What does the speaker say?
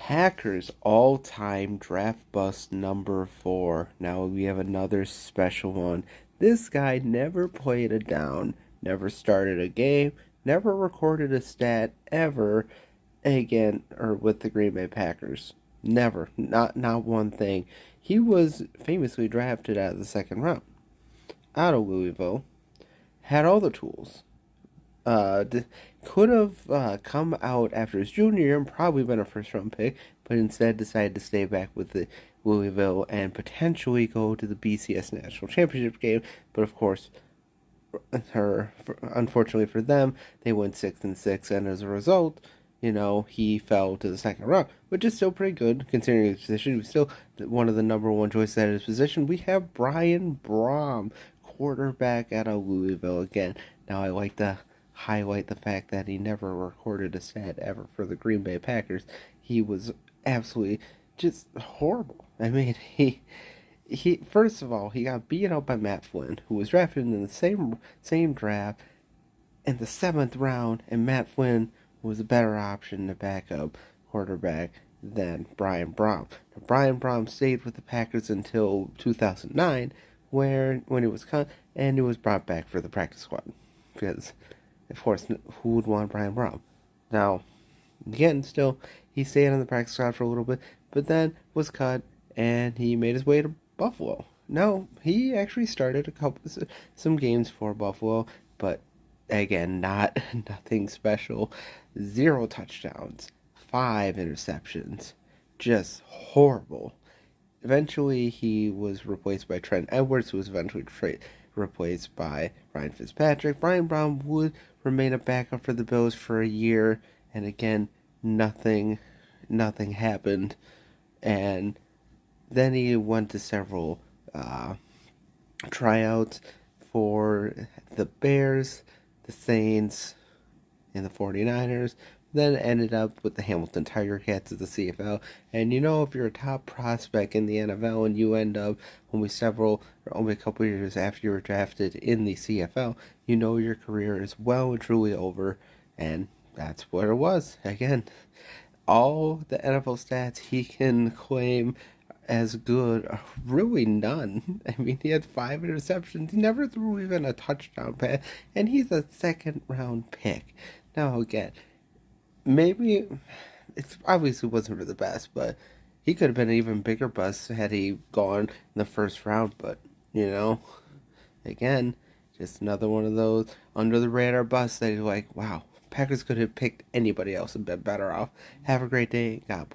Packers all-time draft bust number 4. Now we have another special one. This guy never played a down, never started a game, never recorded a stat ever again or with the Green Bay Packers. Never. Not one thing. He was famously drafted out of the second round. Out of Louisville. Had all the tools. uh, could have come out after his junior year and probably been a first round pick, but instead decided to stay back with the Louisville and potentially go to the BCS National Championship game. But of course, unfortunately for them, they went 6-6, and as a result, he fell to the second round, which is still pretty good considering his position. He was still one of the number one choices at his position. We have Brian Brohm, quarterback out of Louisville again. Now I like to highlight the fact that he never recorded a stat ever for the Green Bay Packers. He was absolutely just horrible. I mean, he first of all, he got beat out by Matt Flynn, who was drafted in the same draft in the 7th round, and Matt Flynn was a better option to backup quarterback than Brian Brohm. Now, Brian Brohm stayed with the Packers until 2009, when he was cut and he was brought back for the practice squad because, of course, who would want Brian Brohm? Now, again, still, he stayed on the practice squad for a little bit, but then was cut and he made his way to Buffalo. No, he actually started some games for Buffalo, but again, nothing special. 0 touchdowns, 5 interceptions, just horrible. Eventually, he was replaced by Trent Edwards, who was eventually replaced by Ryan Fitzpatrick. Brian Brown would remain a backup for the Bills for a year, and again, nothing happened. And then he went to several tryouts for the Bears, the Saints, and the 49ers. Then ended up with the Hamilton Tiger Cats of the CFL. And if you're a top prospect in the NFL and you end up only a couple years after you were drafted in the CFL, your career is well and truly over. And that's what it was. Again, all the NFL stats he can claim as good, really none. I mean, he had 5 interceptions. He never threw even a touchdown pass, and he's a second round pick. Now, again, maybe it's obviously wasn't for the best, but he could have been an even bigger bust had he gone in the first round. But again, just another one of those under the radar busts that you're like, wow, Packers could have picked anybody else and been better off. Have a great day. God bless.